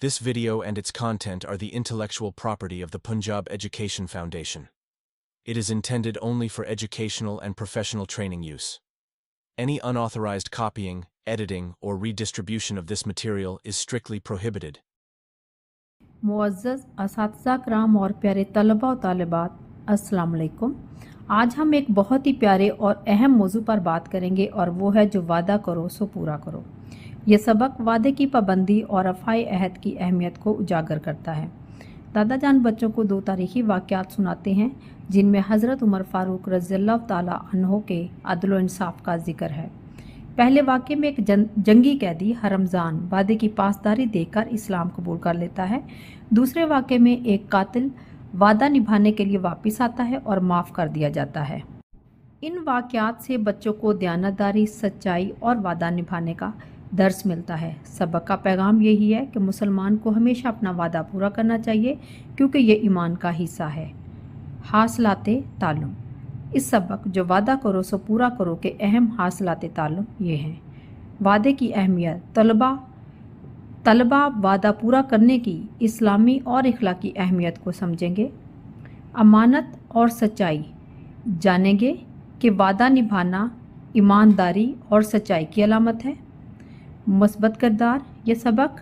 This video and its content are the intellectual property of the Punjab Education Foundation. It is intended only for educational and professional training use. Any unauthorized copying, editing, or redistribution of this material is strictly prohibited. मुअज़्ज़ज़ असातिज़ा कराम और प्यारे तलबा और तालिबात, अस्सलाम वालेकुम। आज हम एक बहुत ही प्यारे और अहम मौजू पर बात करेंगे और वो है जो वादा करो सो पूरा करो। ये सबक वादे की पाबंदी और वफ़ाए अहद की अहमियत को उजागर करता है। दादा जान बच्चों को दो तारीख़ी वाक़यात सुनाते हैं जिनमें हज़रत उमर फ़ारूक रज़ियल्लाहु ताला अन्हो के अदल व इंसाफ का जिक्र है। पहले वाक़े में एक जंगी कैदी हरमज़ान वादे की पासदारी देकर इस्लाम कबूल कर लेता है। दूसरे वाक़े में एक कातिल वादा निभाने के लिए वापस आता है और माफ़ कर दिया जाता है। इन वाक़यात से बच्चों को दयानतदारी, सच्चाई और वादा निभाने का दर्स मिलता है। सबक का पैगाम यही है कि मुसलमान को हमेशा अपना वादा पूरा करना चाहिए क्योंकि ये ईमान का हिस्सा है। हासिलाते ताल्लुम। इस सबक जो वादा करो सो पूरा करो के अहम हासिलाते ताल्लुम ये हैं। वादे की अहमियत। तलबा वादा पूरा करने की इस्लामी और इखलाकी अहमियत को समझेंगे। अमानत और सच्चाई जानेंगे कि वादा निभाना ईमानदारी और सच्चाई की अलामत है। मुस्बत किरदार। यह सबक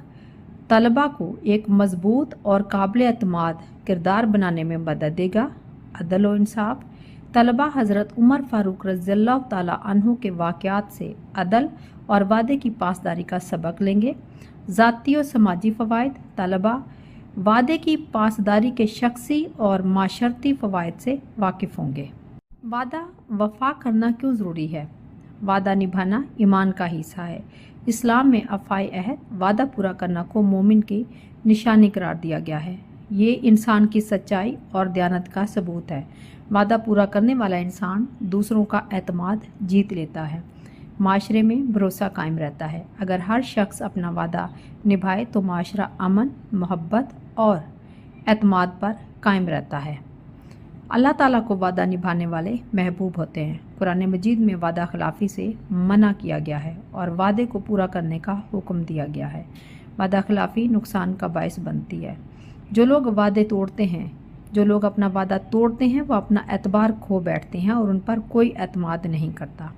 तलबा को एक मजबूत और काबिल एतमाद किरदार बनाने में मदद देगा। अदल व इंसाफ। तलबा हज़रत उमर फ़ारूक रज़ियल्लाहु ताला अन्हु के वाक़यात से अदल और वादे की पासदारी का सबक लेंगे। ज़ाती और समाजी फ़वाइद। तलबा वादे की पासदारी के शख्सी और माशरती फ़वाइद से वाकिफ़ होंगे। वादा वफ़ा करना क्यों ज़रूरी है? वादा निभाना ईमान का हिस्सा है। इस्लाम में वफ़ाए अहद वादा पूरा करना को मोमिन की निशानी करार दिया गया है। ये इंसान की सच्चाई और दयानत का सबूत है। वादा पूरा करने वाला इंसान दूसरों का एतमाद जीत लेता है। माशरे में भरोसा कायम रहता है। अगर हर शख्स अपना वादा निभाए तो माशरा अमन, मोहब्बत और एतमाद पर कायम रहता है। अल्लाह ताला को वादा निभाने वाले महबूब होते हैं। कुरान मजीद में वादा खिलाफ़ी से मना किया गया है और वादे को पूरा करने का हुक्म दिया गया है। वादा खिलाफ़ी नुकसान का बायस बनती है। जो लोग वादे तोड़ते हैं, जो लोग अपना वादा तोड़ते हैं वो अपना एतबार खो बैठते हैं और उन पर कोई एतमाद नहीं करता।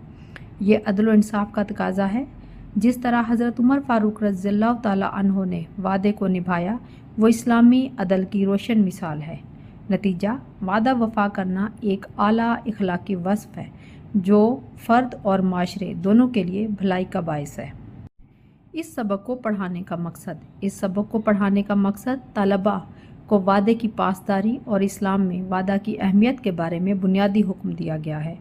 ये अदल व इंसाफ का तकाजा है। जिस तरह हज़रत उमर फ़ारूक रज़ियल्लाहु ताला अन्हो ने वादे को निभाया वो इस्लामी अदल की रोशन मिसाल है। नतीजा, वादा वफ़ा करना एक आला इखलाकी वस्फ़ है जो फ़र्द और माशरे दोनों के लिए भलाई का बायस है। इस सबक को पढ़ाने का मकसद तलबा को वादे की पासदारी और इस्लाम में वादा की अहमियत के बारे में बुनियादी हुक्म दिया गया है।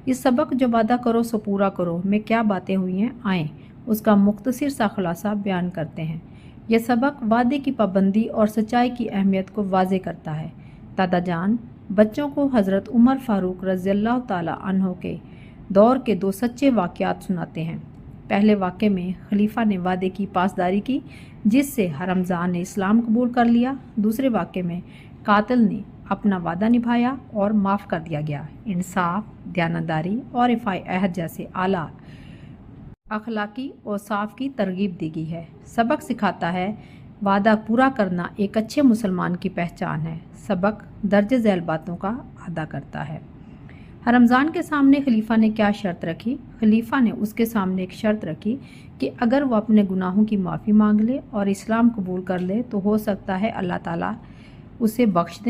इस सबक जो वादा करो सो पूरा करो में क्या बातें हुई हैं आएँ उसका मुख्तसर सा खुलासा बयान करते हैं। यह सबक वादे की पाबंदी और सच्चाई की अहमियत को वाज़े करता है। दादा जान बच्चों को हज़रत उमर फ़ारूक रज़ियल्लाहु ताला अन्हो के दौर के दो सच्चे वाक़यात सुनाते हैं। पहले वाक़े में खलीफा ने वादे की पासदारी की जिससे हरमज़ान ने इस्लाम कबूल कर लिया। दूसरे वाक़े में कातिल ने अपना वादा निभाया और माफ़ कर दिया गया। इंसाफ, दयानतदारी और वफ़ाए अहद जैसे आला अखलाकी औसाफ की तरगीब दी गई है। सबक सिखाता है वादा पूरा करना एक अच्छे मुसलमान की पहचान है। सबक दर्ज झैल बातों का अदा करता है। रमज़ान के सामने खलीफा ने क्या शर्त रखी? खलीफा ने उसके सामने एक शर्त रखी कि अगर वो अपने गुनाहों की माफ़ी मांग ले और इस्लाम कबूल कर ले तो हो सकता है अल्लाह ताला उसे बख्श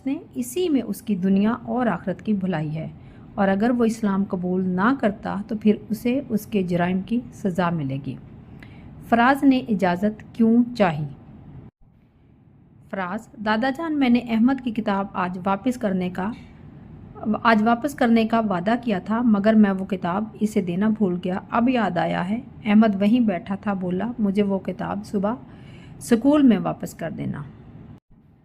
दें। इसी में उसकी दुनिया और आखिरत की भलाई है। और अगर वो इस्लाम कबूल ना करता तो फिर उसे उसके जराइम की सज़ा मिलेगी। फराज ने इजाज़त क्यों चाही? फराज, दादा जान मैंने अहमद की किताब आज वापस करने का वादा किया था मगर मैं वो किताब इसे देना भूल गया। अब याद आया है। अहमद वहीं बैठा था, बोला मुझे वो किताब सुबह स्कूल में वापस कर देना।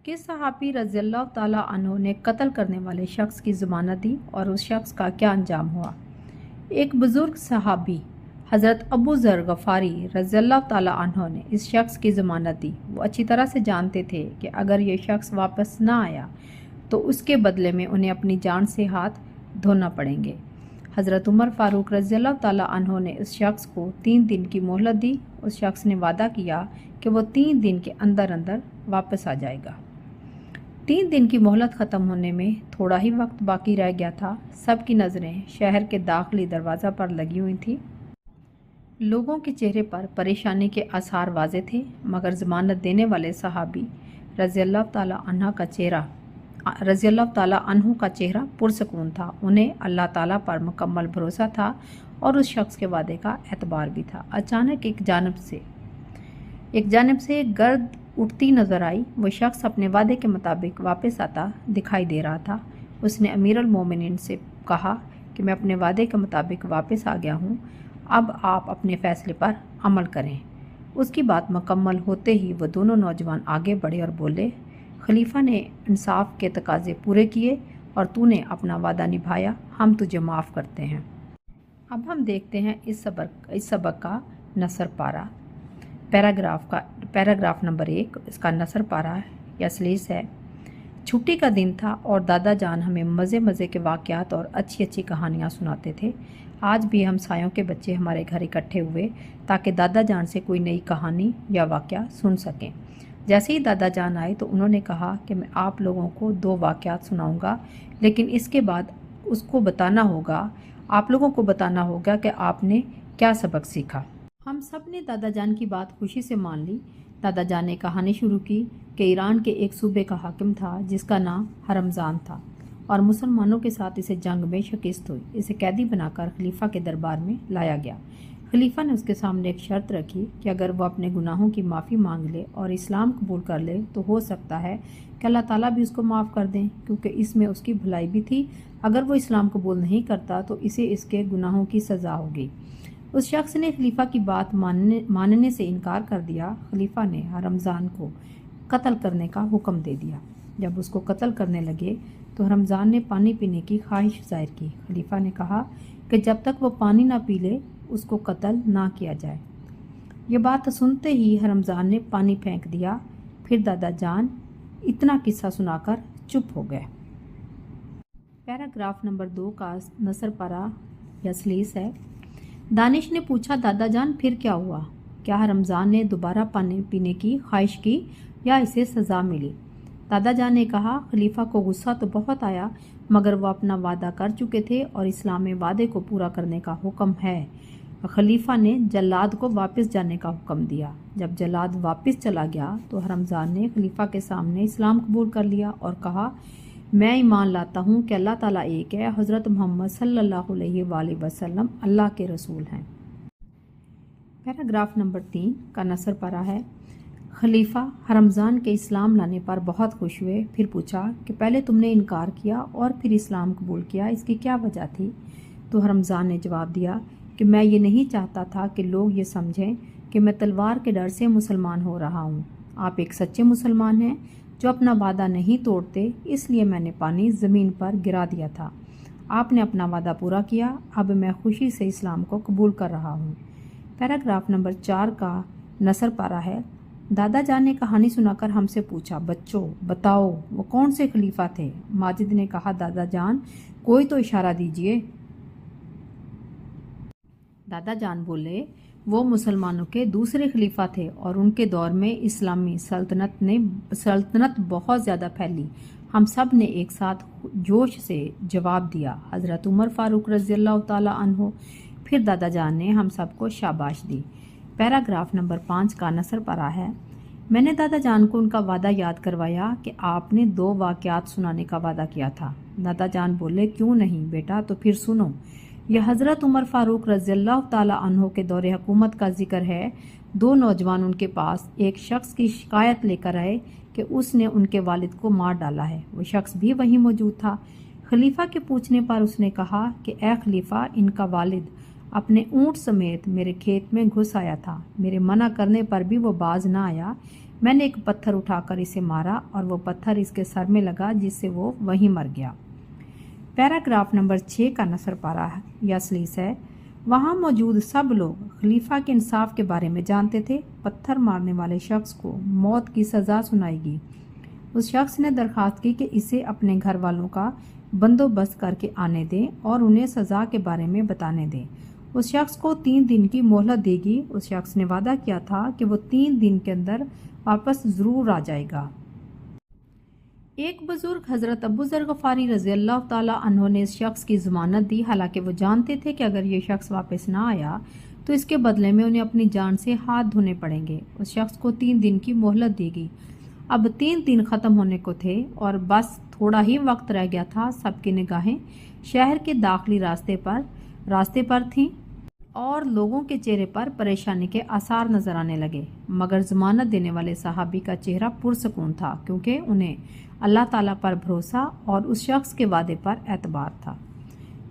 किस सहाबी रज़ियल्लाहु ताला अन्हु ने कत्ल करने वाले शख्स की ज़मानत दी और उस शख्स का क्या अंजाम हुआ? एक बुज़ुर्ग सहाबी हज़रत अबू ज़र गफ़ारी रज़ियल्लाहु ताला अन्हु ने इस शख्स की ज़मानत दी। वो अच्छी तरह से जानते थे कि अगर ये शख्स वापस ना आया तो उसके बदले में उन्हें अपनी जान से हाथ धोना पड़ेंगे। हज़रत उमर फ़ारूक रज़ियल्लाहु ताला अन्हो ने उस शख्स को 3 दिन की मोहलत दी। उस शख्स ने वादा किया कि वो 3 दिन के अंदर अंदर वापस आ जाएगा। 3 दिन की मोहलत ख़त्म होने में थोड़ा ही वक्त बाकी रह गया था। सबकी नज़रें शहर के दाखिली दरवाज़ा पर लगी हुई थी। लोगों के चेहरे पर परेशानी के आसार वाज़े थे, मगर ज़मानत देने वाले सहाबी रज़ियल्लाहु ताला अन्हु का चेहरा पुरसकून था। उन्हें अल्लाह ताला पर मुकम्मल भरोसा था और उस शख्स के वादे का एतबार भी था। अचानक एक जानब से गर्द उठती नज़र आई। वो शख्स अपने वादे के मुताबिक वापस आता दिखाई दे रहा था। उसने अमीरुल मोमिनीन से कहा कि मैं अपने वादे के मुताबिक वापस आ गया हूँ, अब आप अपने फ़ैसले पर अमल करें। उसकी बात मुकम्मल होते ही वो दोनों नौजवान आगे बढ़े और बोले, खलीफा ने इंसाफ के तकाजे पूरे किए और तूने अपना वादा निभाया, हम तुझे माफ़ करते हैं। अब हम देखते हैं इस सबक का नसर पारा। पैराग्राफ नंबर 1, इसका नसर पारा या सलीस है। छुट्टी का दिन था और दादा जान हमें मज़े के वाक़यात और अच्छी अच्छी कहानियाँ सुनाते थे। आज भी हम सायों के बच्चे हमारे घर इकट्ठे हुए ताकि दादा जान से कोई नई कहानी या वाक़या सुन सकें। जैसे ही दादा जान आए तो उन्होंने कहा कि मैं आप लोगों को 2 वाक़यात सुनाऊंगा, लेकिन इसके बाद आप लोगों को बताना होगा कि आपने क्या सबक सीखा। हम सब ने दादा जान की बात खुशी से मान ली। दादा जान ने कहानी शुरू की कि ईरान के एक सूबे का हाकिम था जिसका नाम हरमज़ान था और मुसलमानों के साथ इसे जंग में शिकस्त हुई। इसे कैदी बनाकर खलीफा के दरबार में लाया गया। खलीफा ने उसके सामने एक शर्त रखी कि अगर वो अपने गुनाहों की माफ़ी मांग ले और इस्लाम कबूल कर ले तो हो सकता है कि अल्लाह ताला भी उसको माफ़ कर दें, क्योंकि इसमें उसकी भलाई भी थी। अगर वो इस्लाम कबूल नहीं करता तो इसे इसके गुनाहों की सज़ा होगी। उस शख्स ने खलीफा की बात मानने से इनकार कर दिया। खलीफा ने रमज़ान को कत्ल करने का हुक्म दे दिया। जब उसको कत्ल करने लगे तो रमज़ान ने पानी पीने की ख्वाहिश ज़ाहिर की। खलीफा ने कहा कि जब तक वो पानी ना पी ले उसको कत्ल ना किया जाए। ये बात सुनते ही रमज़ान ने पानी फेंक दिया। फिर दादा जान इतना किस्सा सुनाकर चुप हो गए। पैराग्राफ नंबर 2 का नसर पारा या सलीस है। दानिश ने पूछा, दादा जान फिर क्या हुआ? क्या रमज़ान ने दोबारा पानी पीने की ख्वाहिश की या इसे सज़ा मिली? दादा जान ने कहा, खलीफा को गुस्सा तो बहुत आया, मगर वो अपना वादा कर चुके थे और इस्लाम में वादे को पूरा करने का हुक्म है। खलीफा ने जल्लाद को वापस जाने का हुक्म दिया। जब जल्लाद वापस चला गया तो रमज़ान ने खलीफा के सामने इस्लाम कबूल कर लिया और कहा, मैं ईमान लाता हूँ कि अल्लाह ताला एक है, हज़रत मोहम्मद सल्लल्लाहु अलैहि वसल्लम अल्लाह के रसूल हैं। पैराग्राफ नंबर 3 का नसर पारा है। खलीफा रमज़ान के इस्लाम लाने पर बहुत खुश हुए। फिर पूछा कि पहले तुमने इनकार किया और फिर इस्लाम कबूल किया, इसकी क्या वजह थी? तो रमज़ान ने जवाब दिया कि मैं ये नहीं चाहता था कि लोग ये समझें कि मैं तलवार के डर से मुसलमान हो रहा हूँ। आप एक सच्चे मुसलमान हैं जो अपना वादा नहीं तोड़ते, इसलिए मैंने पानी ज़मीन पर गिरा दिया था। आपने अपना वादा पूरा किया, अब मैं खुशी से इस्लाम को कबूल कर रहा हूँ। पैराग्राफ नंबर 4 का नसर पारा है। दादा जान ने कहानी सुनाकर हमसे पूछा, बच्चों बताओ वो कौन से खलीफा थे? माजिद ने कहा, दादा जान कोई तो इशारा दीजिए। दादा जान बोले, वो मुसलमानों के दूसरे खलीफा थे और उनके दौर में इस्लामी सल्तनत बहुत ज़्यादा फैली। हम सब ने एक साथ जोश से जवाब दिया, हज़रत उमर फ़ारूक रज़ियल्लाहु ताला अन्हो। फिर दादा जान ने हम सबको शाबाश दी। पैराग्राफ नंबर 5 का नसर पारा है। मैंने दादा जान को उनका वादा याद करवाया कि आपने 2 वाक़यात सुनाने का वादा किया था। दादा जान बोले, क्यों नहीं बेटा, तो फिर सुनो। यह हज़रत उमर फ़ारूक रज़ियल्लाहु ताला अन्हो के दौरे हुकूमत का जिक्र है। 2 नौजवान उनके पास एक शख्स की शिकायत लेकर आए कि उसने उनके वालिद को मार डाला है। वो शख्स भी वहीं मौजूद था। खलीफा के पूछने पर उसने कहा कि ए खलीफा, इनका वालिद अपने ऊँट समेत मेरे खेत में घुस आया था। मेरे मना करने पर भी वो बाज ना आया। मैंने एक पत्थर उठाकर इसे मारा और वो पत्थर इसके सर में लगा, जिससे वो वहीं मर गया। पैराग्राफ नंबर 6 का नसर पारा या सलीस है। वहाँ मौजूद सब लोग खलीफा के इंसाफ के बारे में जानते थे। पत्थर मारने वाले शख्स को मौत की सज़ा सुनाएगी। उस शख्स ने दरख्वास्त की कि इसे अपने घर वालों का बंदोबस्त करके आने दें और उन्हें सज़ा के बारे में बताने दें। उस शख्स को 3 दिन की मोहलत देगी। उस शख्स ने वादा किया था कि वो 3 दिन के अंदर वापस ज़रूर आ जाएगा। एक बुजुर्ग हज़रत अबू ज़र गफ़ारी रज़ी अल्लाह ताला अन्हो ने इस शख्स की ज़मानत दी, हालांकि वो जानते थे कि अगर ये शख्स वापस ना आया तो इसके बदले में उन्हें अपनी जान से हाथ धोने पड़ेंगे। उस शख्स को 3 दिन की मोहलत दी गई। अब 3 दिन ख़त्म होने को थे और बस थोड़ा ही वक्त रह गया था। सबकी निगाहें शहर के दाखिली रास्ते पर थीं और लोगों के चेहरे पर परेशानी के आसार नजर आने लगे, मगर ज़मानत देने वाले सहाबी का चेहरा पुरसकून था, क्योंकि उन्हें अल्लाह ताला पर भरोसा और उस शख्स के वादे पर एतबार था।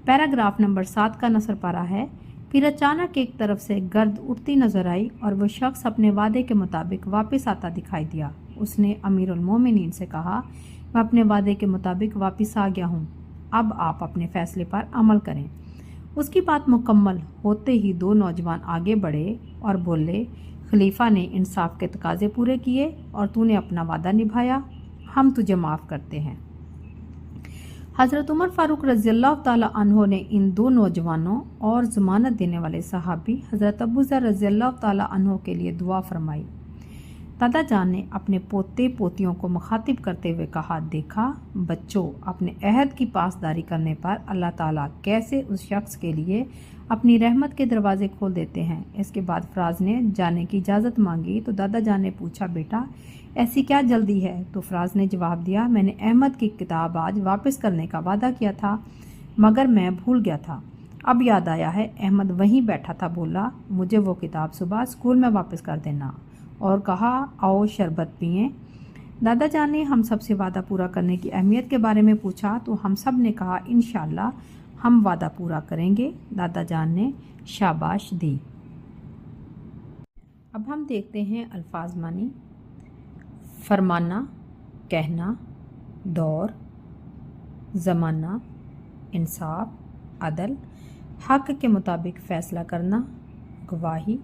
पैराग्राफ नंबर 7 का नसर पारा है। फिर अचानक एक तरफ से गर्द उठती नजर आई और वह शख्स अपने वादे के मुताबिक वापस आता दिखाई दिया। उसने अमीरुल मोमिनीन से कहा, मैं अपने वादे के मुताबिक वापस आ गया हूँ, अब आप अपने फैसले पर अमल करें। उसकी बात मुकम्मल होते ही 2 नौजवान आगे बढ़े और बोले, खलीफा ने इंसाफ के तकाजे पूरे किए और तूने अपना वादा निभाया, हम तुझे माफ़ करते हैं। हज़रत उमर फ़ारूक रज़ी अल्लाह ताला अन्हो ने इन 2 नौजवानों और ज़मानत देने वाले सहाबी हज़रत अबू ज़र रज़ी अल्लाह ताला अन्हो के लिए दुआ फरमाई। दादा जान ने अपने पोते पोतियों को मुखातिब करते हुए कहा, देखा बच्चों, अपने अहद की पासदारी करने पर अल्लाह ताला कैसे उस शख्स के लिए अपनी रहमत के दरवाजे खोल देते हैं। इसके बाद फराज ने जाने की इजाज़त मांगी तो दादा जान ने पूछा, बेटा ऐसी क्या जल्दी है? तो फराज ने जवाब दिया, मैंने अहमद की किताब आज वापस करने का वादा किया था, मगर मैं भूल गया था। अब याद आया है। अहमद वहीं बैठा था, बोला, मुझे वो किताब सुबह स्कूल में वापस कर देना, और कहा, आओ शरबत पिएं। दादा जान ने हम सब से वादा पूरा करने की अहमियत के बारे में पूछा तो हम सब ने कहा, इंशाअल्लाह हम वादा पूरा करेंगे। दादा जान ने शाबाश दी। अब हम देखते हैं अल्फाज मानी। फरमाना, कहना, दौर, ज़माना, इंसाफ, अदल, हक़ के मुताबिक फ़ैसला करना, गवाही,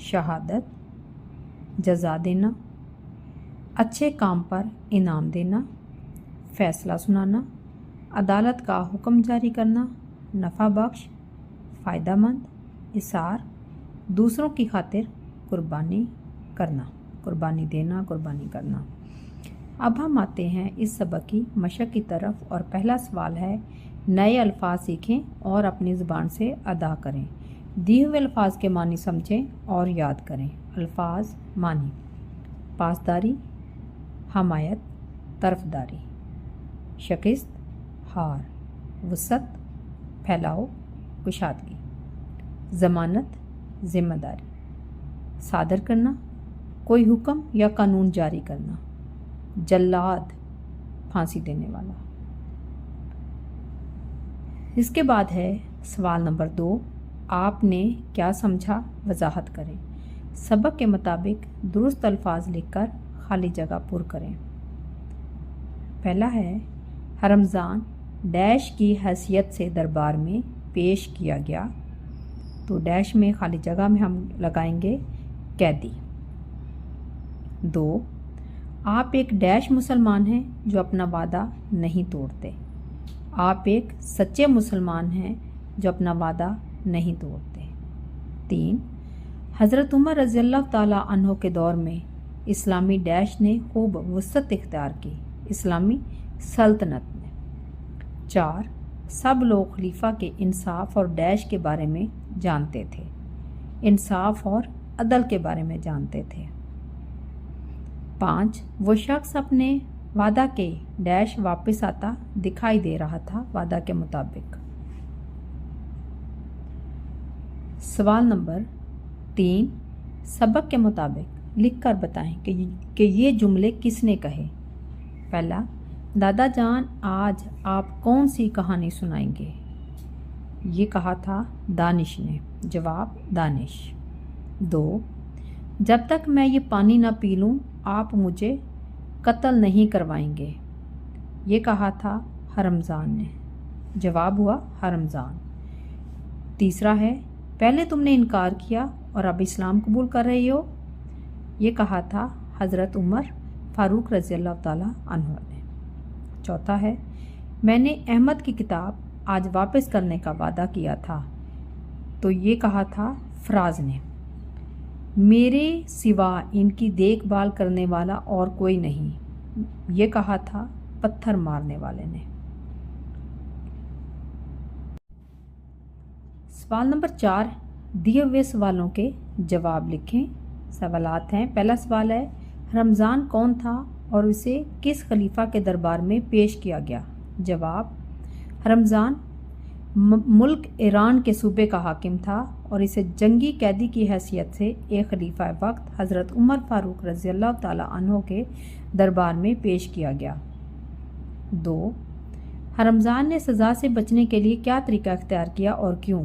शहादत, जज़ा देना, अच्छे काम पर इनाम देना, फ़ैसला सुनाना, अदालत का हुक्म जारी करना, नफ़ा बख्श, फ़ायदामंद, इसार, दूसरों की खातिर कुर्बानी करना, कुर्बानी देना, कुर्बानी करना। अब हम आते हैं इस सबक की मशक की तरफ और पहला सवाल है, नए अल्फाज सीखें और अपनी ज़ुबान से अदा करें। दिए हुए अल्फाज के मानी समझें और याद करें। अल्फाज मानी: पासदारी, हमायत, तरफदारी, शिकस्त, हार, वसत, फैलाओ, कुशादगी, ज़मानत, ज़िम्मेदारी, सादर करना, कोई हुक्म या कानून जारी करना, जल्लाद, फांसी देने वाला। इसके बाद है सवाल नंबर 2, आपने क्या समझा, वजाहत करें। सबक के मुताबिक दुरुस्त अल्फाज लिखकर खाली जगह पुर करें। पहला है, रमज़ान डैश की हैसियत से दरबार में पेश किया गया, तो डैश में खाली जगह में हम लगाएंगे कैदी। 2, आप एक डैश मुसलमान हैं जो अपना वादा नहीं तोड़ते। आप एक सच्चे मुसलमान हैं जो अपना वादा नहीं तोड़ते। 3, हज़रत उमर रज़ी अल्लाह ताला अन्हो के दौर में इस्लामी डैश ने खूब वसत इख्तियार की, इस्लामी सल्तनत में। 4, सब लोग खलीफा के इंसाफ और डैश के बारे में जानते थे, इंसाफ और अदल के बारे में जानते थे। 5, वो शख्स अपने वादा के डैश वापस आता दिखाई दे रहा था वादा के मुताबिक। सवाल नंबर 3, सबक के मुताबिक लिखकर बताएं कि ये जुमले किसने कहे। पहला, दादा जान आज आप कौन सी कहानी सुनाएंगे? ये कहा था दानिश ने। जवाब, दानिश। 2, जब तक मैं ये पानी ना पी लूँ आप मुझे कत्ल नहीं करवाएंगे। ये कहा था रमज़ान ने। जवाब हुआ रमज़ान। तीसरा है, पहले तुमने इनकार किया और अब इस्लाम कबूल कर रहे हो। ये कहा था हज़रत उमर फ़ारूक रज़ी अल्लाह ताला अन्हु ने। चौथा है, میں نے احمد کی کتاب آج واپس کرنے کا وعدہ کیا تھا تو یہ کہا تھا فراز نے، میرے سوا ان کی دیکھ بھال کرنے والا اور کوئی نہیں، یہ کہا تھا پتھر مارنے والے نے۔ سوال نمبر 4، دیے ہوئے سوالوں کے جواب لکھیں۔ سوالات ہیں، پہلا سوال ہے رمضان کون تھا اور اسے کس خلیفہ کے دربار میں پیش کیا گیا؟ جواب، رمضان ملک ایران کے صوبے کا حاکم تھا اور اسے جنگی قیدی کی حیثیت سے ایک خلیفہ وقت حضرت عمر فاروق رضی اللہ تعالیٰ عنہ کے دربار میں پیش کیا گیا۔ 2، رمضان نے سزا سے بچنے کے لیے کیا طریقہ اختیار کیا اور کیوں؟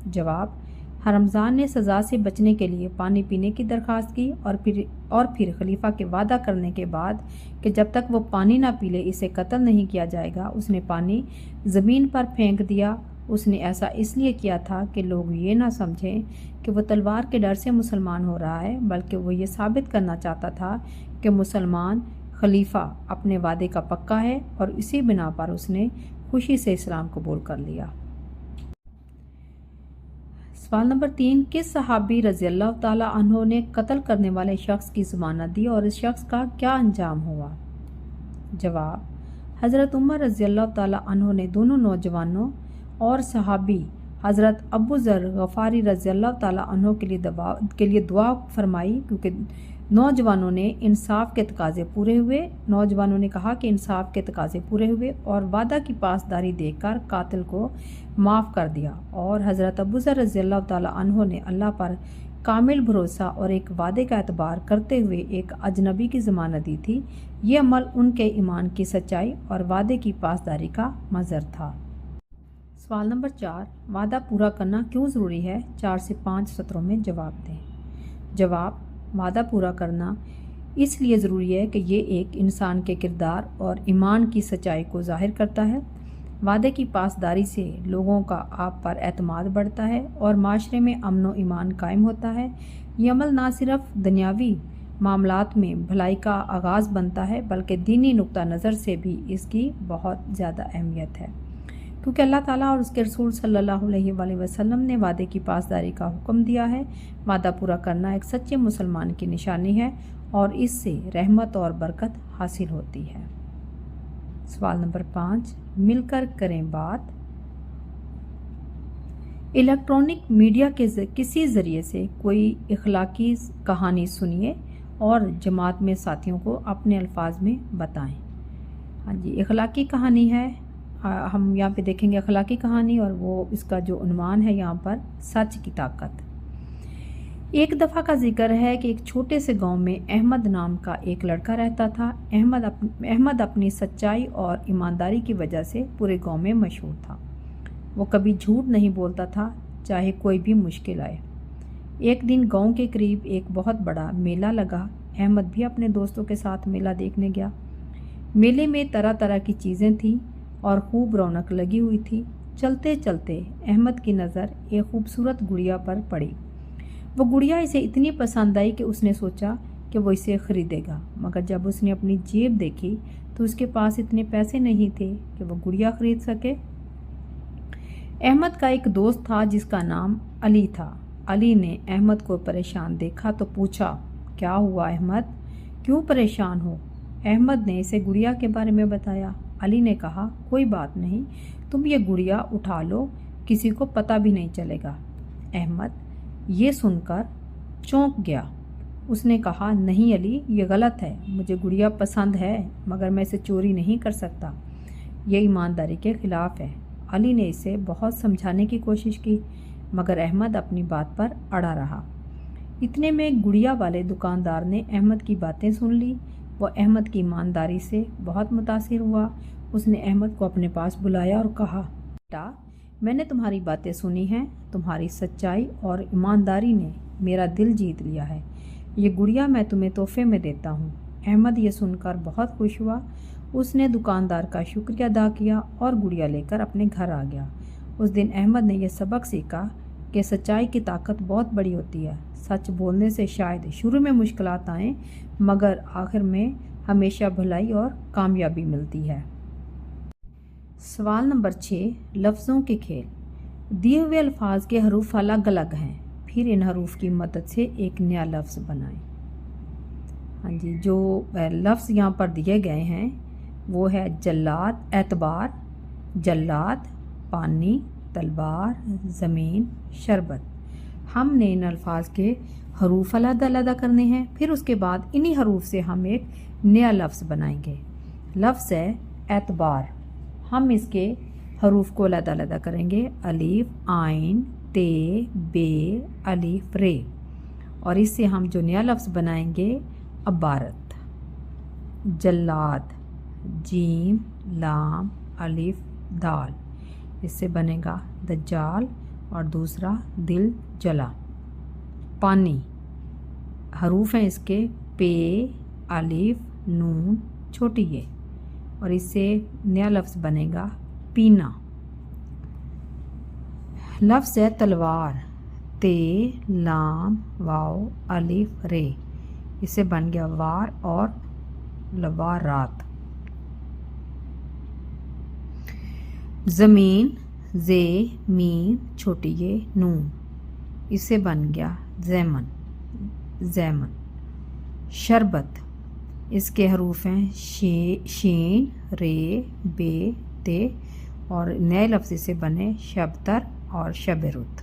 جواب، رمضان نے سزا سے بچنے کے لیے پانی پینے کی درخواست کی اور پھر خلیفہ کے وعدہ کرنے کے بعد کہ جب تک وہ پانی نہ پی لے اسے قتل نہیں کیا جائے گا، اس نے پانی زمین پر پھینک دیا۔ اس نے ایسا اس لیے کیا تھا کہ لوگ یہ نہ سمجھیں کہ وہ تلوار کے ڈر سے مسلمان ہو رہا ہے، بلکہ وہ یہ ثابت کرنا چاہتا تھا کہ مسلمان خلیفہ اپنے وعدے کا پکا ہے، اور اسی بنا پر اس نے خوشی سے اسلام قبول کر لیا۔ سوال نمبر 3، کس صحابی رضی اللہ تعالیٰ عنہ نے قتل کرنے والے شخص کی ضمانت دی اور اس شخص کا کیا انجام ہوا؟ جواب، حضرت عمر رضی اللہ تعالیٰ عنہ نے دونوں نوجوانوں اور صحابی حضرت ابو ذر غفاری رضی اللہ تعالیٰ عنہ کے لیے دعا فرمائی، کیونکہ نوجوانوں نے انصاف کے تقاضے پورے ہوئے۔ نوجوانوں نے کہا کہ انصاف کے تقاضے پورے ہوئے اور وعدہ کی پاسداری دیکھ کر قاتل کو معاف کر دیا، اور حضرت ابو ذر رضی اللہ تعالیٰ عنہ نے اللہ پر کامل بھروسہ اور ایک وعدے کا اعتبار کرتے ہوئے ایک اجنبی کی ضمانت دی تھی۔ یہ عمل ان کے ایمان کی سچائی اور وعدے کی پاسداری کا مظہر تھا۔ سوال نمبر 4، وعدہ پورا کرنا کیوں ضروری ہے؟ 4 سے 5 سطروں میں جواب دیں۔ جواب، وعدہ پورا کرنا اس لیے ضروری ہے کہ یہ ایک انسان کے کردار اور ایمان کی سچائی کو ظاہر کرتا ہے۔ وعدے کی پاسداری سے لوگوں کا آپ پر اعتماد بڑھتا ہے اور معاشرے میں امن و ایمان قائم ہوتا ہے۔ یہ عمل نہ صرف دنیاوی معاملات میں بھلائی کا آغاز بنتا ہے بلکہ دینی نقطہ نظر سے بھی اس کی بہت زیادہ اہمیت ہے، کیونکہ اللہ تعالیٰ اور اس کے رسول صلی اللہ علیہ وآلہ وسلم نے وعدے کی پاسداری کا حکم دیا ہے۔ وعدہ پورا کرنا ایک سچے مسلمان کی نشانی ہے اور اس سے رحمت اور برکت حاصل ہوتی ہے۔ سوال نمبر 5، مل کر کریں بات۔ الیکٹرانک میڈیا کے کسی ذریعے سے کوئی اخلاقی کہانی سنیے اور جماعت میں ساتھیوں کو اپنے الفاظ میں بتائیں۔ ہاں جی، اخلاقی کہانی ہے، ہم یہاں پہ دیکھیں گے اخلاقی کہانی، اور وہ اس کا جو عنوان ہے یہاں پر سچ کی طاقت۔ ایک دفعہ کا ذکر ہے کہ ایک چھوٹے سے گاؤں میں احمد نام کا ایک لڑکا رہتا تھا۔ احمد اپنی سچائی اور ایمانداری کی وجہ سے پورے گاؤں میں مشہور تھا۔ وہ کبھی جھوٹ نہیں بولتا تھا، چاہے کوئی بھی مشکل آئے۔ ایک دن گاؤں کے قریب ایک بہت بڑا میلہ لگا۔ احمد بھی اپنے دوستوں کے ساتھ میلہ دیکھنے گیا۔ میلے میں طرح طرح کی چیزیں تھیں اور خوب رونق لگی ہوئی تھی۔ چلتے چلتے احمد کی نظر ایک خوبصورت گڑیا پر پڑی۔ وہ گڑیا اسے اتنی پسند آئی کہ اس نے سوچا کہ وہ اسے خریدے گا، مگر جب اس نے اپنی جیب دیکھی تو اس کے پاس اتنے پیسے نہیں تھے کہ وہ گڑیا خرید سکے۔ احمد کا ایک دوست تھا جس کا نام علی تھا۔ علی نے احمد کو پریشان دیکھا تو پوچھا، کیا ہوا احمد، کیوں پریشان ہو؟ احمد نے اسے گڑیا کے بارے میں بتایا۔ علی نے کہا، کوئی بات نہیں، تم یہ گڑیا اٹھا لو، کسی کو پتہ بھی نہیں چلے گا۔ احمد یہ سن کر چونک گیا۔ اس نے کہا، نہیں علی، یہ غلط ہے، مجھے گڑیا پسند ہے مگر میں اسے چوری نہیں کر سکتا، یہ ایمانداری کے خلاف ہے۔ علی نے اسے بہت سمجھانے کی کوشش کی مگر احمد اپنی بات پر اڑا رہا۔ اتنے میں گڑیا والے دکاندار نے احمد کی باتیں سن لی۔ وہ احمد کی ایمانداری سے بہت متاثر ہوا۔ اس نے احمد کو اپنے پاس بلایا اور کہا، بیٹا، میں نے تمہاری باتیں سنی ہیں، تمہاری سچائی اور ایمانداری نے میرا دل جیت لیا ہے، یہ گڑیا میں تمہیں تحفے میں دیتا ہوں۔ احمد یہ سن کر بہت خوش ہوا۔ اس نے دکاندار کا شکریہ ادا کیا اور گڑیا لے کر اپنے گھر آ گیا۔ اس دن احمد نے یہ سبق سیکھا کہ سچائی کی طاقت بہت بڑی ہوتی ہے۔ سچ بولنے سے شاید شروع میں مشکلات آئیں مگر آخر میں ہمیشہ بھلائی اور کامیابی ملتی ہے۔ सवाल नंबर 6, लफ्ज़ों के खेल। दिए हुए अल्फाज के हरूफ अलग अलग हैं, फिर इन हरूफ की मदद से एक नया लफ्ज़ बनाएं। हाँ जी, जो लफ्ज़ यहाँ पर दिए गए हैं वो है जल्लाद, एतबार, जल्लाद, पानी, तलवार, ज़मीन, शरबत। हमने इन अल्फाज के हरूफ अलग करने हैं, फिर उसके बाद इन्हीं हरूफ से हम एक नया लफ्ज़ बनाएंगे। लफ्ज़ है एतबार। हम इसके हरूफ को अलग करेंगे, अलीफ, आइन, ते, बे, अलीफ, रे, और इससे हम जो नया लफ्ज़ बनाएंगे अबारत। जल्लाद, जीम, लाम, अलिफ, दाल, इससे बनेगा दज्जाल, और दूसरा दिल जला। पानी, हरूफ हैं इसके पे, अलिफ, नून, छोटी ये, और इससे नया लफ्ज़ बनेगा पीना। लफ्ज़ है तलवार, ते, लाम, वाव, अलिफ, रे, इससे बन गया वार और लवारात। ज़मीन, जे, मीम, छोटी ये, नून, इससे बन गया ज़ैमन, ज़ैमन। शरबत, इसके हरूफ हैं शीन, रे, बे, ते, और नए लफ्ज़ से बने शबतर और शबरुत।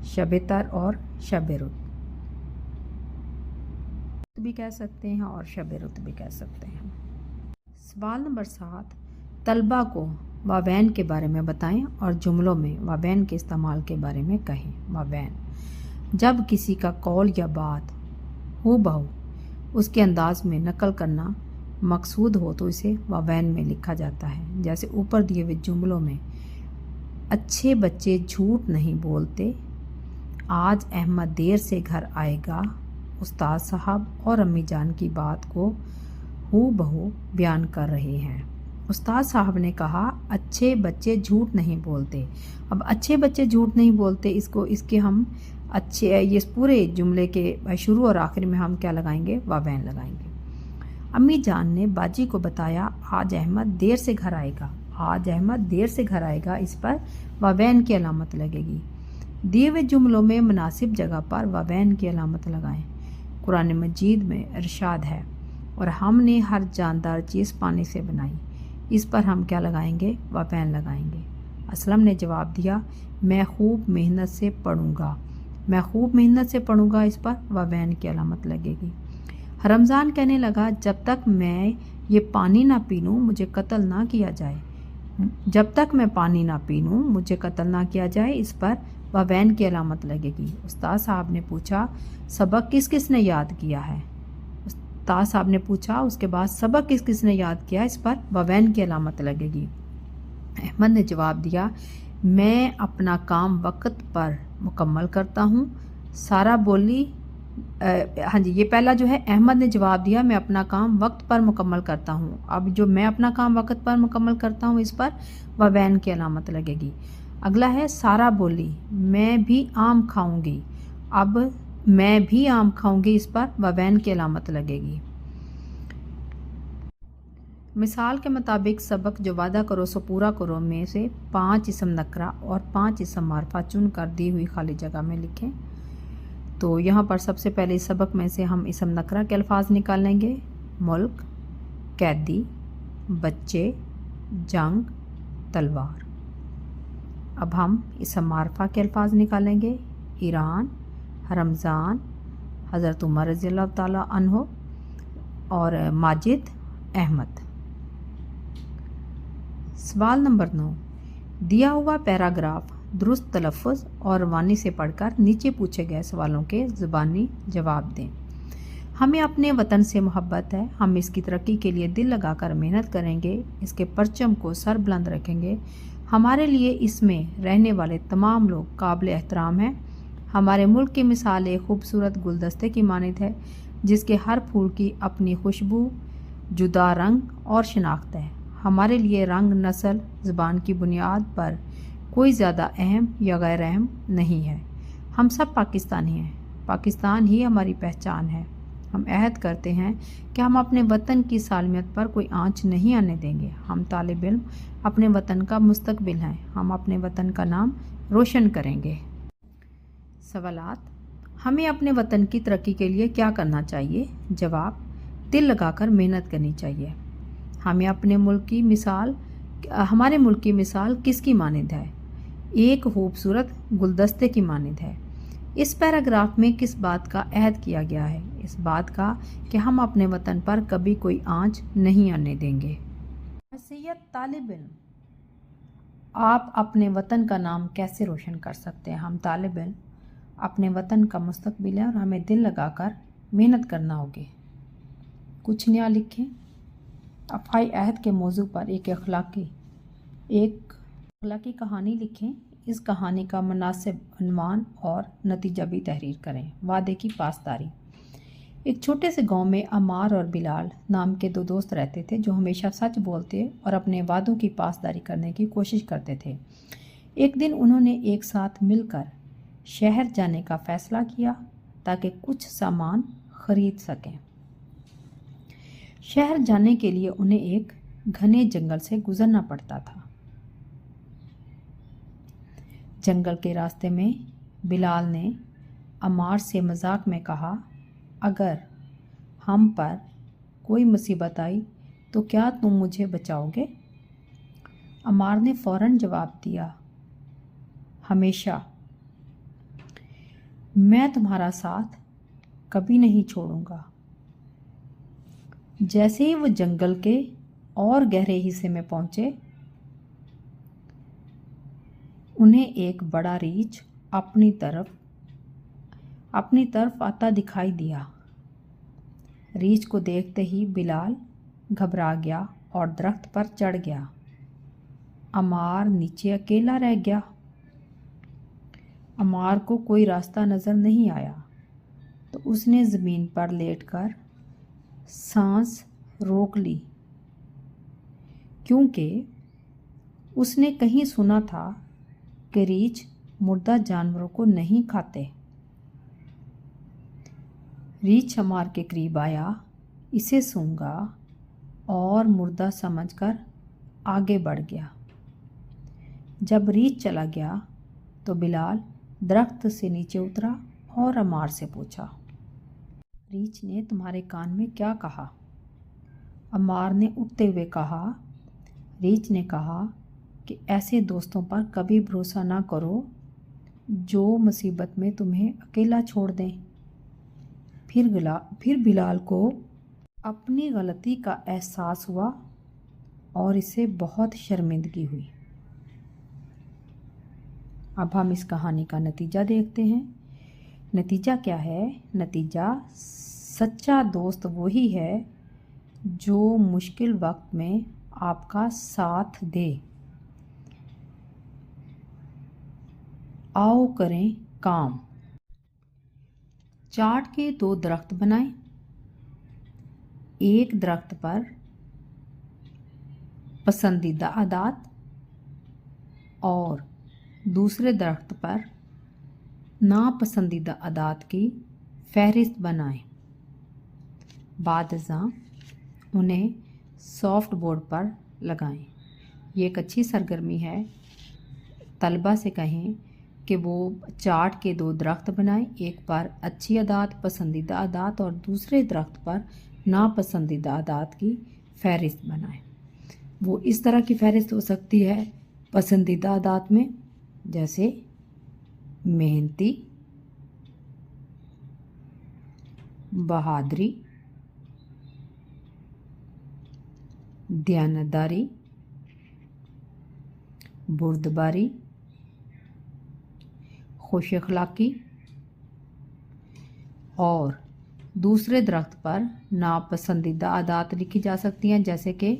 शबतर और शबरुत भी कह सकते हैं और शबरुत भी कह सकते हैं। सवाल नंबर 7, तलबा को वावैन के बारे में बताएं और जुमलों में वावैन के इस्तेमाल के बारे में कहें। वावैन, जब किसी का कौल या बात हू बहू उसके अंदाज में नकल करना मकसूद हो तो इसे वावैन में लिखा जाता है। जैसे ऊपर दिए हुए जुमलों में अच्छे बच्चे झूठ नहीं बोलते, आज अहमद देर से घर आएगा, उस्ताद साहब और अम्मी जान की बात को हू बहू बयान कर रहे हैं। उस्ताद साहब ने कहा अच्छे बच्चे झूठ नहीं बोलते। अब अच्छे बच्चे झूठ नहीं बोलते, इसके हम अच्छे, ये पूरे जुमले के शुरू और आखिर में हम क्या लगाएंगे? वावैन लगाएंगे। अम्मी जान ने बाजी को बताया आज अहमद देर से घर आएगा। आज अहमद देर से घर आएगा, इस पर वावैन की अलामत लगेगी। दिए हुए जुमलों में मुनासिब जगह पर वावैन की अलामत लगाएं। कुरान मजीद में इरशाद है और हमने हर जानदार चीज़ पानी से बनाई, इस पर हम क्या लगाएंगे? वावैन लगाएंगे। असलम ने जवाब दिया मैं खूब मेहनत से पढ़ूंगा। मैं खूब मेहनत से पढ़ूंगा, इस पर वावैन की अलामत लगेगी। रमज़ान कहने लगा जब तक मैं ये पानी ना पी लूँ मुझे कत्ल ना किया जाए। जब तक मैं पानी ना पी लूँ मुझे कत्ल ना किया जाए, इस पर वावैन की अलामत लगेगी। उस्ताद साहब ने पूछा सबक किस किस ने याद किया है? उस्ताद साहब ने पूछा उसके बाद सबक किस किस ने याद किया, इस पर वावैन की अलामत लगेगी। अहमद ने जवाब दिया मैं अपना काम वक्त पर मुकम्मल करता हूँ। सारा बोली हाँ जी, ये पहला जो है अहमद ने जवाब दिया मैं अपना काम वक्त पर मुकम्मल करता हूँ। अब जो मैं अपना काम वक्त पर मुकम्मल करता हूँ, इस पर वावैन की अलामत लगेगी। अगला है सारा बोली मैं भी आम खाऊंगी। अब मैं भी आम खाऊंगी, इस पर वावैन की अलामत लगेगी। मिसाल के मुताबिक सबक जो वादा करो सो पूरा करो में से 5 इसम नकरा और 5 इसम मारफा चुन कर दी हुई खाली जगह में लिखें। तो यहाँ पर सबसे पहले इस सबक में से हम इसम नकरा के अल्फाज निकालेंगे। मुल्क, कैदी, बच्चे, जंग, तलवार। अब हम इसम मारफा के अल्फाज निकालेंगे। ईरान, रमज़ान, हज़रत उमर रज़ी अल्लाह ताला अन्हो, और माजिद, अहमद। सवाल नंबर 9, दिया हुआ पैराग्राफ दुरुस्त तलफ़ुज़ और वानी से पढ़कर नीचे पूछे गए सवालों के ज़ुबानी जवाब दें। हमें अपने वतन से मोहब्बत है, हम इसकी तरक्की के लिए दिल लगाकर मेहनत करेंगे, इसके परचम को सर बुलंद रखेंगे। हमारे लिए इसमें रहने वाले तमाम लोग काबिल एहतराम हैं। हमारे मुल्क की मिसाल एक खूबसूरत गुलदस्ते की मानित है जिसके हर फूल की अपनी खुशबू, जुदा रंग और शिनाख्त है। हमारे लिए रंग, नस्ल, ज़ुबान की बुनियाद पर कोई ज़्यादा अहम या गैर अहम नहीं है। हम सब पाकिस्तानी हैं, पाकिस्तान ही हमारी पहचान है। हम अहद करते हैं कि हम अपने वतन की सालमियत पर कोई आंच नहीं आने देंगे। हम तालिब इल्म अपने वतन का मुस्तकबिल हैं। हम अपने वतन का नाम रोशन करेंगे। सवालात: हमें अपने वतन की तरक्की के लिए क्या करना चाहिए? जवाब: दिल लगाकर मेहनत करनी चाहिए। हमें अपने मुल्क की मिसाल हमारे मुल्क की मिसाल किसकी मानिंद है? एक खूबसूरत गुलदस्ते की मानिंद है। इस पैराग्राफ में किस बात का अहद किया गया है? इस बात का कि हम अपने वतन पर कभी कोई आंच नहीं आने देंगे। हैसियत तालिब इल्म आप अपने वतन का नाम कैसे रोशन कर सकते हैं? हम तालिब इल्म अपने वतन का मुस्तकबिल है और हमें दिल लगाकर मेहनत करना होगी। कुछ नया लिखें। अफ़ाई अहद के मौजू पर एक अखलाकी कहानी लिखें। इस कहानी का मुनासिब उन्वान और नतीजा भी तहरीर करें। वादे की पासदारी। एक छोटे से गांव में अमार और बिलाल नाम के दो दोस्त रहते थे जो हमेशा सच बोलते और अपने वादों की पासदारी करने की कोशिश करते थे। एक दिन उन्होंने एक साथ मिलकर शहर जाने का फ़ैसला किया ताकि कुछ सामान खरीद सकें। शहर जाने के लिए उन्हें एक घने जंगल से गुजरना पड़ता था। जंगल के रास्ते में बिलाल ने अमार से मजाक में कहा, अगर हम पर कोई मुसीबत आई तो क्या तुम मुझे बचाओगे? अमार ने फ़ौरन जवाब दिया, हमेशा, मैं तुम्हारा साथ कभी नहीं छोड़ूंगा। जैसे ही वो जंगल के और गहरे हिस्से में पहुंचे, उन्हें एक बड़ा रीछ अपनी तरफ आता दिखाई दिया। रीछ को देखते ही बिलाल घबरा गया और दरख्त पर चढ़ गया। अमार नीचे अकेला रह गया। अमार को कोई रास्ता नज़र नहीं आया तो उसने ज़मीन पर लेटकर सांस रोक ली, क्योंकि उसने कहीं सुना था कि रीछ मुर्दा जानवरों को नहीं खाते। रीछ अमार के करीब आया, इसे सूंघा और मुर्दा समझकर आगे बढ़ गया। जब रीछ चला गया तो बिलाल दरख्त से नीचे उतरा और अमार से पूछा, रीछ ने तुम्हारे कान में क्या कहा? अमार ने उठते हुए कहा, रीछ ने कहा कि ऐसे दोस्तों पर कभी भरोसा ना करो जो मुसीबत में तुम्हें अकेला छोड़ दें। फिर बिलाल को अपनी गलती का एहसास हुआ और इसे बहुत शर्मिंदगी हुई। अब हम इस कहानी का नतीजा देखते हैं। नतीजा क्या है? नतीजा, सच्चा दोस्त वही है जो मुश्किल वक्त में आपका साथ दे। आओ करें काम। चार्ट के 2 दरख्त बनाएं। एक दरख्त पर पसंदीदा आदात और दूसरे दरख्त पर नापसंदीदा आदात की फहरिस्त बनाएं। बादशाह उन्हें सॉफ्ट बोर्ड पर लगाएं। ये एक अच्छी सरगर्मी है। तलबा से कहें कि वो चार्ट के 2 दरख्त बनाएं। एक पर अच्छी आदात, पसंदीदा आदात और दूसरे दरख्त पर नापसंदीदा आदात की फहरिस्त बनाएं। वो इस तरह की फहरिस्त हो सकती है पसंदीदा आदात में, जैसे मेहनती, बहादुरी, दयानतदारी, बुर्दबारी, खुश अखलाकी। और दूसरे दरख्त पर नापसंदीदा आदात लिखी जा सकती हैं, जैसे कि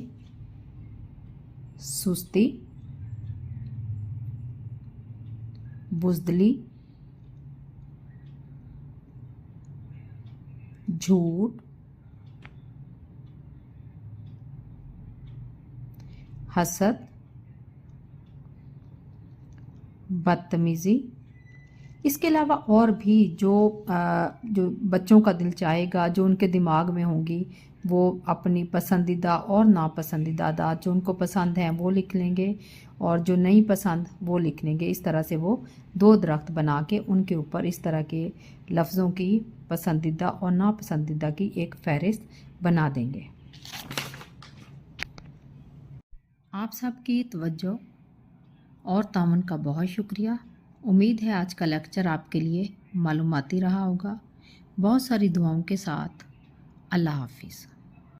सुस्ती, बुज़दिली, झूठ, हसद, बदतमीज़ी। اس کے علاوہ اور بھی جو بچوں کا دل چاہے گا، جو ان کے دماغ میں ہوں گی، وہ اپنی پسندیدہ اور ناپسندیدہ عادات جو ان کو پسند ہیں وہ لکھ لیں گے، اور جو نہیں پسند وہ لکھ لیں گے۔ اس طرح سے وہ 2 درخت بنا کے ان کے اوپر اس طرح کے لفظوں کی پسندیدہ اور ناپسندیدہ کی ایک فہرست بنا دیں گے۔ آپ سب کی توجہ اور تعاون کا بہت شکریہ۔ امید ہے آج کا لیکچر آپ کے لیے معلوماتی رہا ہوگا۔ بہت ساری دعاؤں کے ساتھ اللہ حافظ۔